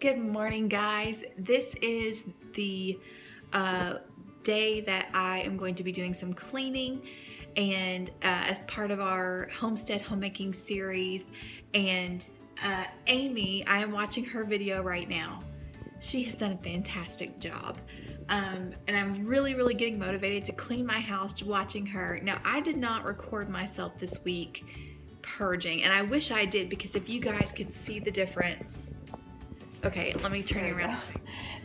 Good morning, guys. This is the day that I am going to be doing some cleaning and as part of our Homestead Homemaking series. And Amy, I am watching her video right now. She has done a fantastic job. And I'm really getting motivated to clean my house watching her. Now, I did not record myself this week purging, and I wish I did, because if you guys could see the difference. Okay, let me turn you around.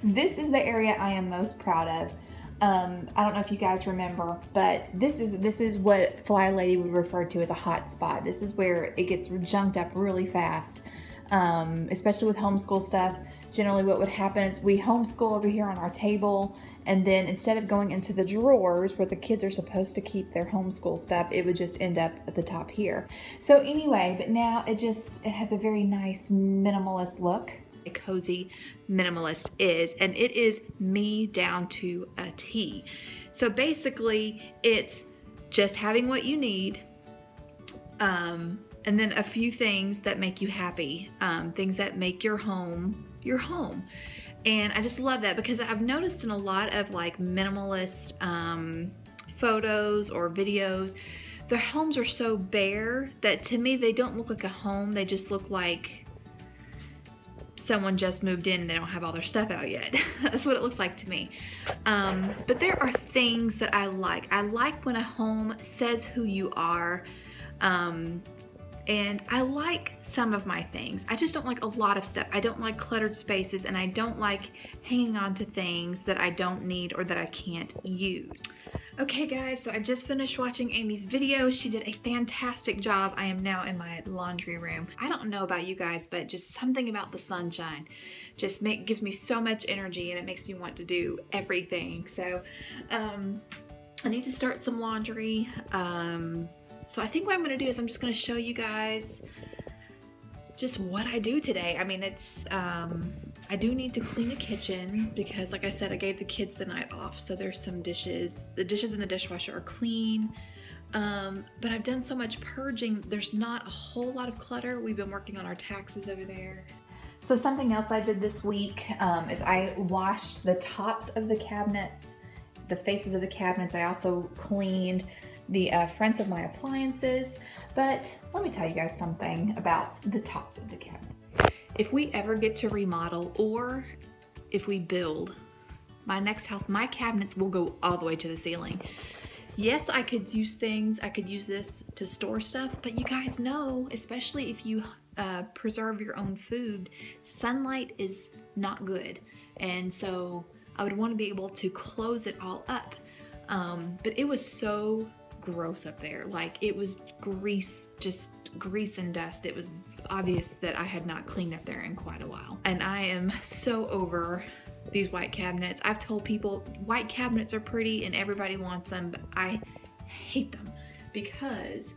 This is the area I am most proud of. I don't know if you guys remember, but this is what Fly Lady would refer to as a hot spot. This is where it gets junked up really fast, especially with homeschool stuff. Generally what would happen is we homeschool over here on our table, and then instead of going into the drawers where the kids are supposed to keep their homeschool stuff, it would just end up at the top here. So anyway, but now it has a very nice minimalist look. A cozy minimalist is, and it is me down to a T. So basically it's just having what you need, and then a few things that make you happy, things that make your home your home. And I just love that, because I've noticed in a lot of like minimalist photos or videos, their homes are so bare that to me they don't look like a home. They just look like someone just moved in and they don't have all their stuff out yet. That's what it looks like to me. But there are things that I like. I like when a home says who you are, and I like some of my things. I just don't like a lot of stuff. I don't like cluttered spaces, and I don't like hanging on to things that I don't need or that I can't use. Okay guys, so I just finished watching Amy's video. She did a fantastic job. I am now in my laundry room. I don't know about you guys, but just something about the sunshine just gives me so much energy, and it makes me want to do everything. So I need to start some laundry. So I think what I'm gonna do is I'm just gonna show you guys just what I do today. I mean, it's I do need to clean the kitchen because, like I said, I gave the kids the night off, so there's some dishes. The dishes in the dishwasher are clean, but I've done so much purging, there's not a whole lot of clutter. We've been working on our taxes over there. So something else I did this week is I washed the tops of the cabinets, the faces of the cabinets. I also cleaned the fronts of my appliances. But let me tell you guys something about the tops of the cabinets. If we ever get to remodel, or if we build my next house, my cabinets will go all the way to the ceiling. Yes, I could use things, I could use this to store stuff, but you guys know, especially if you preserve your own food, sunlight is not good. And so I would want to be able to close it all up. But it was so gross up there. Like, it was grease, just grease and dust. It was obvious that I had not cleaned up there in quite a while. And I am so over these white cabinets. I've told people white cabinets are pretty and everybody wants them, but I hate them because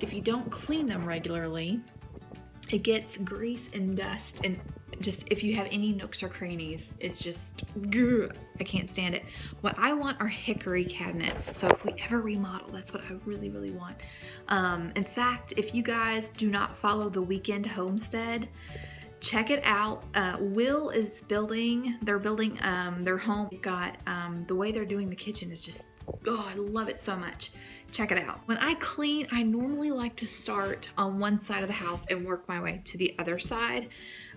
if you don't clean them regularly, it gets grease and dust, and just if you have any nooks or crannies, it's just, I can't stand it. What I want are hickory cabinets. So if we ever remodel, that's what I really want. In fact, if you guys do not follow the Weekend Homestead, check it out. Will is they're building their home. They've got, the way they're doing the kitchen is just, oh, I love it so much. Check it out. When I clean, I normally like to start on one side of the house and work my way to the other side.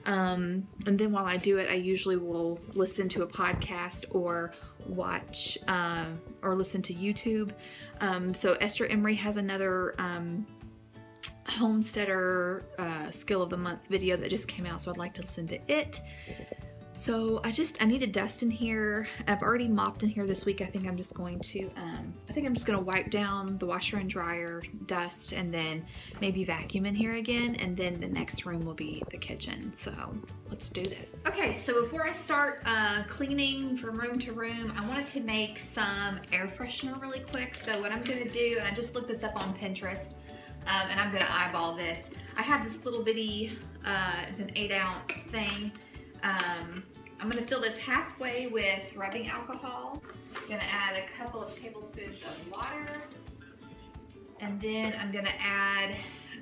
And then while I do it, I usually will listen to a podcast or watch or listen to YouTube. So Esther Emery has another Homesteader Skill of the Month video that just came out, so I'd like to listen to it. So I need to dust in here. I've already mopped in here this week. I think I'm just going to wipe down the washer and dryer, dust, and then maybe vacuum in here again, and then the next room will be the kitchen. So let's do this. Okay, so before I start cleaning from room to room, I wanted to make some air freshener really quick. So what I'm gonna do, and I just looked this up on Pinterest, and I'm gonna eyeball this. I have this little bitty, it's an 8-ounce thing. I'm gonna fill this halfway with rubbing alcohol. I'm gonna add a couple of tablespoons of water, and then I'm gonna add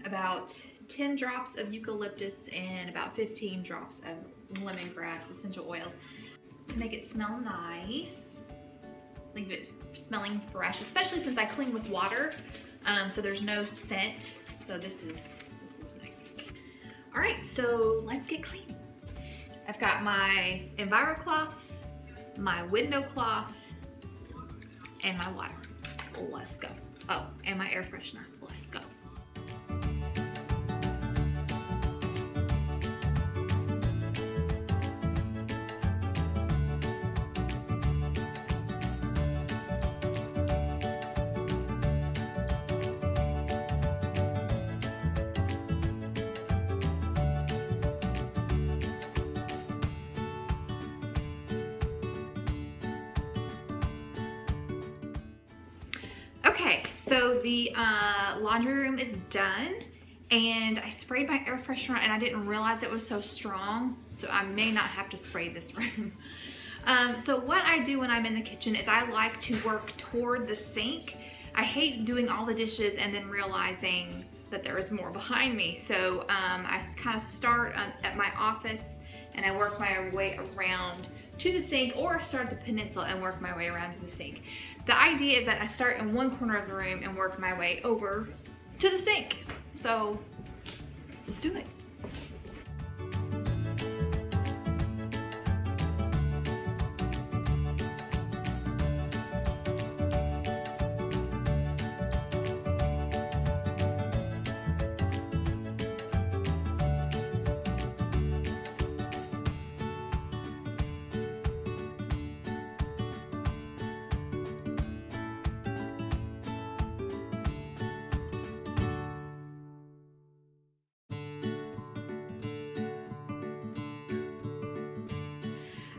about 10 drops of eucalyptus and about 15 drops of lemongrass essential oils to make it smell nice. Leave it smelling fresh, especially since I clean with water, so there's no scent. So this is nice. All right, so let's get clean. I've got my EnviroCloth, my window cloth, and my water. Let's go. Oh, and my air freshener. Let's go. Okay, so the laundry room is done, and I sprayed my air freshener and I didn't realize it was so strong, so I may not have to spray this room. So what I do when I'm in the kitchen is I like to work toward the sink. I hate doing all the dishes and then realizing that there is more behind me. So I kind of start at my office and I work my way around to the sink, or I start at the peninsula and work my way around to the sink. The idea is that I start in one corner of the room and work my way over to the sink. So let's do it.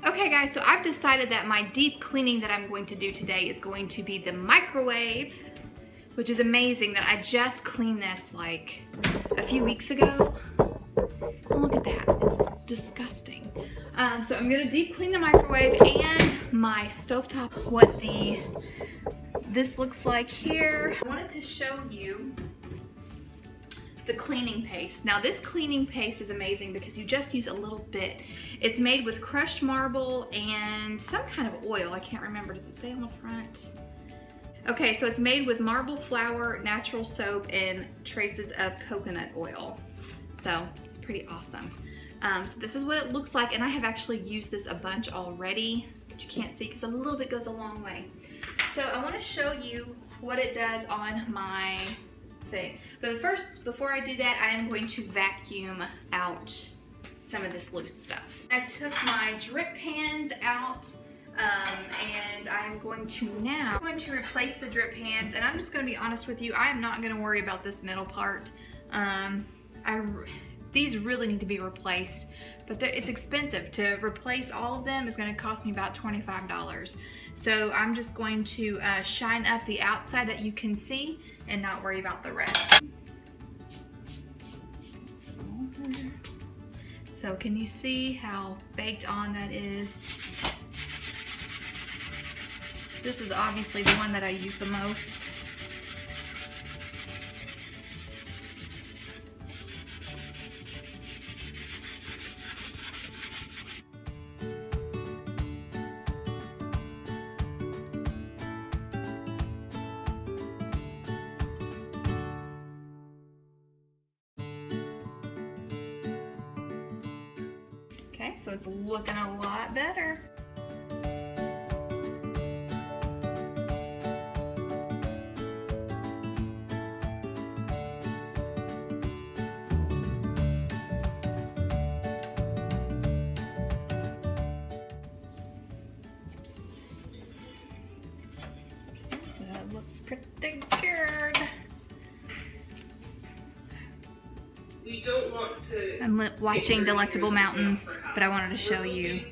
Okay guys, so I've decided that my deep cleaning that I'm going to do today is going to be the microwave, which is amazing that I just cleaned this like a few weeks ago. Oh, look at that, it's disgusting. So I'm gonna deep clean the microwave and my stovetop, what this looks like here. I wanted to show you the cleaning paste. Now this cleaning paste is amazing because you just use a little bit. It's made with crushed marble and some kind of oil. I can't remember. Does it say on the front? Okay, so it's made with marble flour, natural soap, and traces of coconut oil. So it's pretty awesome. So this is what it looks like, and I have actually used this a bunch already, but you can't see because a little bit goes a long way. So I want to show you what it does on my thing. But first, before I do that, I am going to vacuum out some of this loose stuff. I took my drip pans out, and I'm going to now replace the drip pans, and I'm just going to be honest with you, I am not going to worry about this middle part. These really need to be replaced, but it's expensive. To replace all of them is going to cost me about $25. So I'm just going to shine up the outside that you can see and not worry about the rest. So can you see how baked on that is? This is obviously the one that I use the most. Okay, so it's looking a lot better. That looks pretty good. We don't want to. I'm watching Delectable Mountains, but I wanted to show you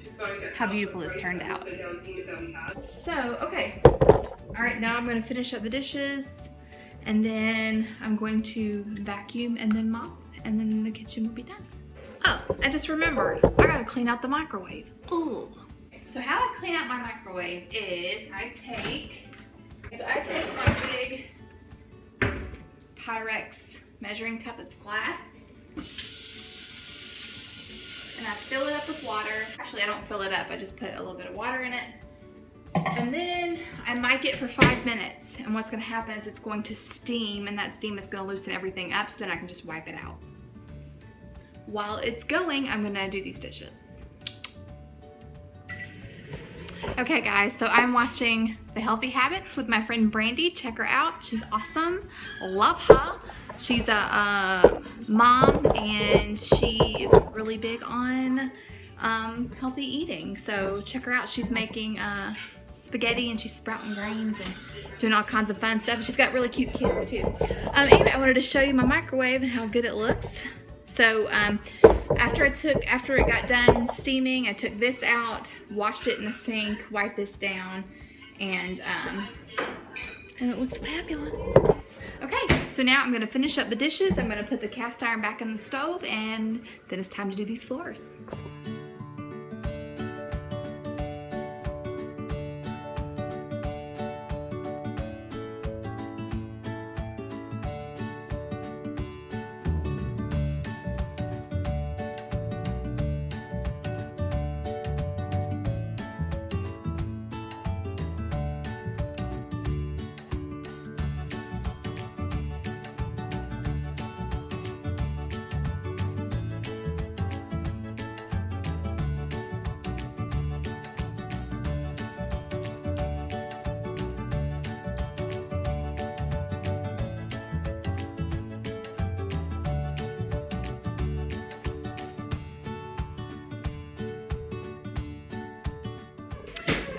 how beautiful this turned out. So, okay. All right, now I'm going to finish up the dishes, and then I'm going to vacuum and then mop, and then the kitchen will be done. Oh, I just remembered. I got to clean out the microwave. Ooh. So how I clean out my microwave is I take my big Pyrex measuring cup. It's glass. And I fill it up with water. Actually, I don't fill it up. I just put a little bit of water in it. And then I mic it for 5 minutes. And what's gonna happen is it's going to steam, and that steam is gonna loosen everything up, so then I can just wipe it out. While it's going, I'm gonna do these dishes. Okay guys, so I'm watching The Healthy Habits with my friend Brandy. Check her out, she's awesome, love her. She's a mom, and she is really big on healthy eating. So check her out. She's making spaghetti, and she's sprouting grains and doing all kinds of fun stuff. She's got really cute kids too. Anyway, I wanted to show you my microwave and how good it looks. So after it got done steaming, I took this out, washed it in the sink, wiped this down, and it looks fabulous. Okay, so now I'm gonna finish up the dishes. I'm gonna put the cast iron back on the stove, and then it's time to do these floors.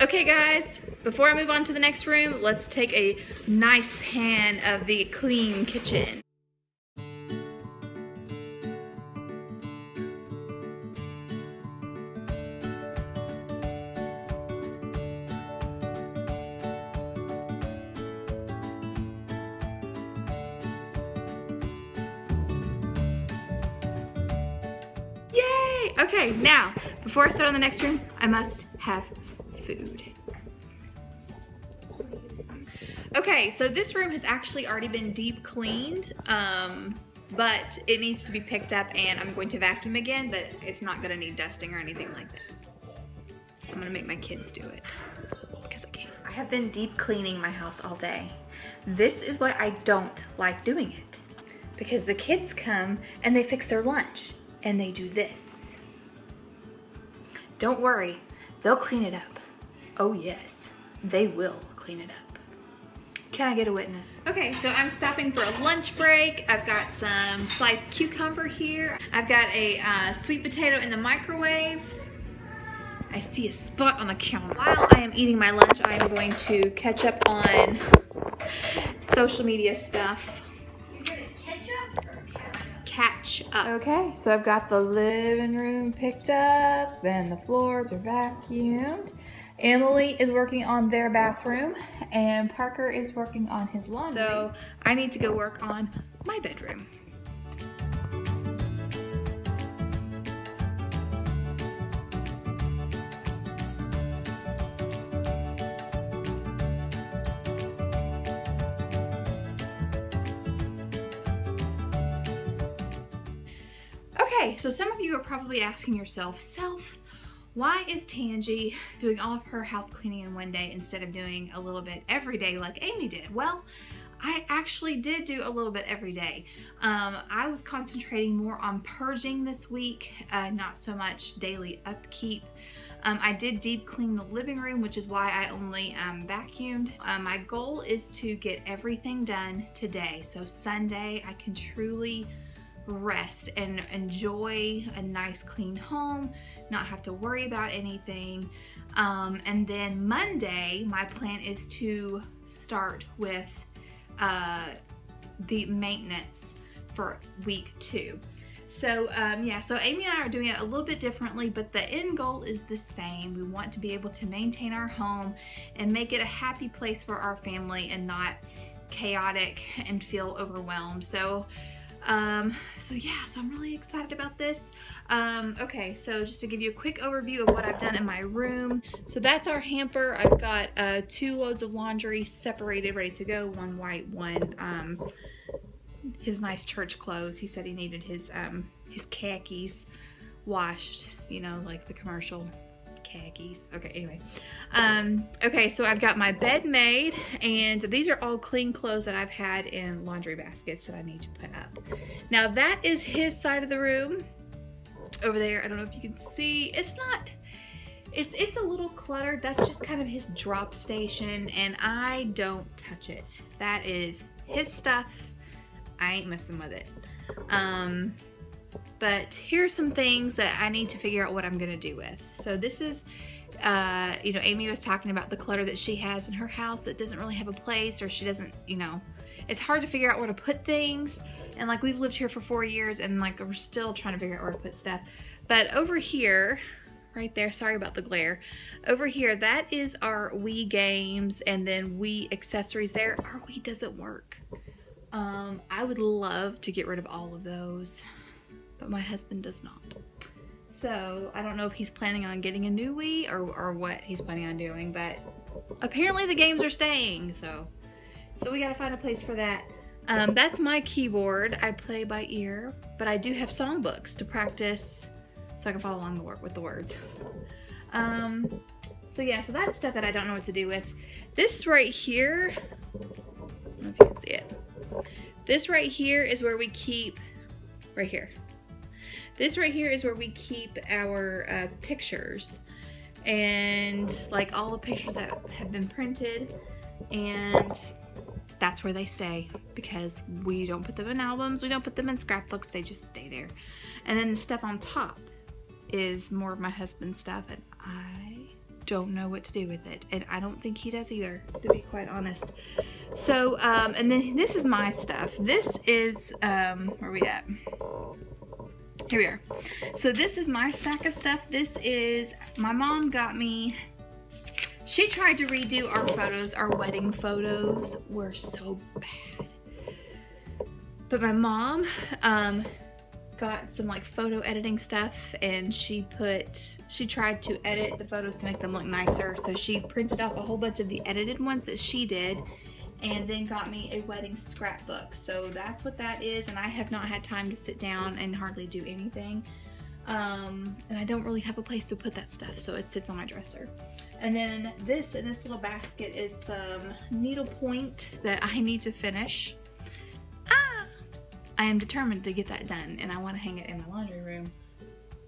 Okay guys, before I move on to the next room, let's take a nice pan of the clean kitchen. Yay! Okay, now, before I start on the next room, I must have food. Okay, so this room has actually already been deep cleaned, but it needs to be picked up, and I'm going to vacuum again, but it's not gonna need dusting or anything like that. I'm gonna make my kids do it because I can't. I have been deep cleaning my house all day. This is why I don't like doing it, because the kids come and they fix their lunch and they do this. Don't worry, they'll clean it up. Oh yes, they will clean it up. Can I get a witness? Okay, so I'm stopping for a lunch break. I've got some sliced cucumber here. I've got a sweet potato in the microwave. I see a spot on the counter. While I am eating my lunch, I am going to catch up on social media stuff. Catch up. Okay, so I've got the living room picked up and the floors are vacuumed. Emily is working on their bathroom and Parker is working on his laundry. So I need to go work on my bedroom. Okay, so some of you are probably asking yourself, why is Tangi doing all of her house cleaning in one day instead of doing a little bit every day like Amy did? Well, I actually did do a little bit every day. I was concentrating more on purging this week, not so much daily upkeep. I did deep clean the living room, which is why I only vacuumed. My goal is to get everything done today. So Sunday, I can truly rest and enjoy a nice clean home, not have to worry about anything. And then Monday, my plan is to start with the maintenance for week 2. So yeah, so Amy and I are doing it a little bit differently, but the end goal is the same. We want to be able to maintain our home and make it a happy place for our family and not chaotic and feel overwhelmed. So yeah, so I'm really excited about this. Okay, so just to give you a quick overview of what I've done in my room. So that's our hamper. I've got 2 loads of laundry separated, ready to go, one white, one his nice church clothes. He said he needed his khakis washed, you know, like the commercial khakis. Okay, anyway. Okay, so I've got my bed made, and these are all clean clothes that I've had in laundry baskets that I need to put up. Now that is his side of the room over there. I don't know if you can see. It's a little cluttered. That's just kind of his drop station, and I don't touch it. That is his stuff. I ain't messing with it. But here's some things that I need to figure out what I'm gonna do with. So this is, you know, Amy was talking about the clutter that she has in her house that doesn't really have a place, or she doesn't, you know, it's hard to figure out where to put things. And like, we've lived here for 4 years, and like, we're still trying to figure out where to put stuff. But over here, right there, sorry about the glare, over here, that is our Wii games, and then Wii accessories there. Our Wii doesn't work. I would love to get rid of all of those, but my husband does not. So I don't know if he's planning on getting a new Wii or what he's planning on doing, but apparently the games are staying, so we gotta find a place for that. That's my keyboard. I play by ear, but I do have songbooks to practice so I can follow along with the words. So yeah, so that's stuff that I don't know what to do with. This right here, I don't know if you can see it. This right here is where we keep, right here. This right here is where we keep our pictures, and like all the pictures that have been printed, and that's where they stay because we don't put them in albums, we don't put them in scrapbooks, they just stay there. And then the stuff on top is more of my husband's stuff, and I don't know what to do with it, and I don't think he does either, to be quite honest. So and then this is my stuff. This is where are we at? Here we are. So this is my stack of stuff. This is, my mom got me, she tried to redo our photos. Our wedding photos were so bad. But my mom got some like photo editing stuff, and she tried to edit the photos to make them look nicer. So she printed off a whole bunch of the edited ones that she did, and then got me a wedding scrapbook. So that's what that is, and I have not had time to sit down and hardly do anything. And I don't really have a place to put that stuff, so it sits on my dresser. And then this in this little basket is some needlepoint that I need to finish. I am determined to get that done, and I want to hang it in my laundry room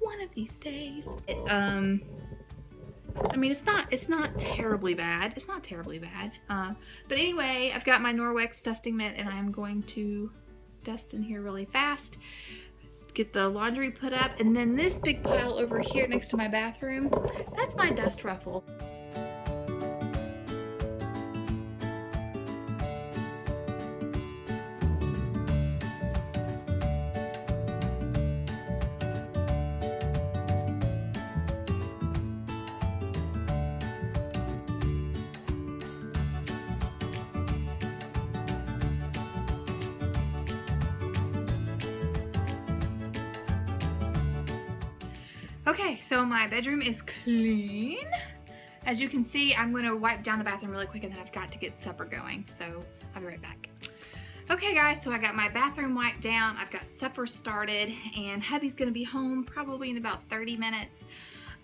one of these days. I mean, it's not terribly bad. It's not terribly bad. But anyway, I've got my Norwex dusting mitt, and I'm going to dust in here really fast, get the laundry put up, and then this big pile over here next to my bathroom, that's my dust ruffle. Okay, so my bedroom is clean. As you can see, I'm going to wipe down the bathroom really quick, and then I've got to get supper going, so I'll be right back. Okay guys, so I got my bathroom wiped down, I've got supper started, and hubby's going to be home probably in about 30 minutes.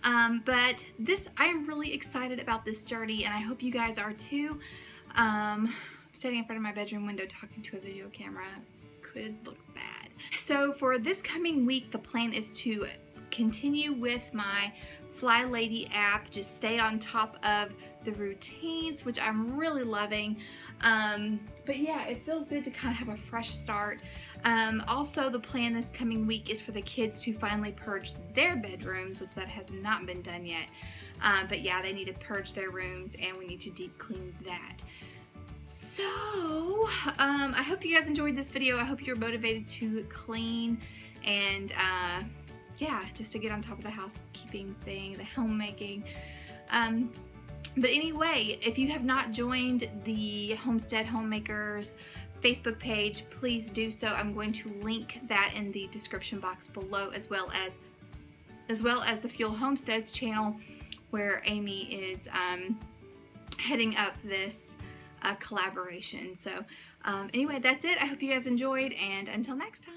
But I am really excited about this journey, and I hope you guys are too. I'm sitting in front of my bedroom window talking to a video camera. Could look bad. So for this coming week, the plan is to continue with my Fly Lady app, just stay on top of the routines, which I'm really loving. But yeah, it feels good to kind of have a fresh start. Also, the plan this coming week is for the kids to finally purge their bedrooms, which that has not been done yet. But yeah, they need to purge their rooms, and we need to deep clean that. So I hope you guys enjoyed this video. I hope you're motivated to clean and yeah, just to get on top of the housekeeping thing, the homemaking. But anyway, if you have not joined the Homestead Homemakers Facebook page, please do so. I'm going to link that in the description box below, as well as the Fuel Homesteads channel, where Amy is heading up this collaboration. So Anyway, that's it. I hope you guys enjoyed, and until next time.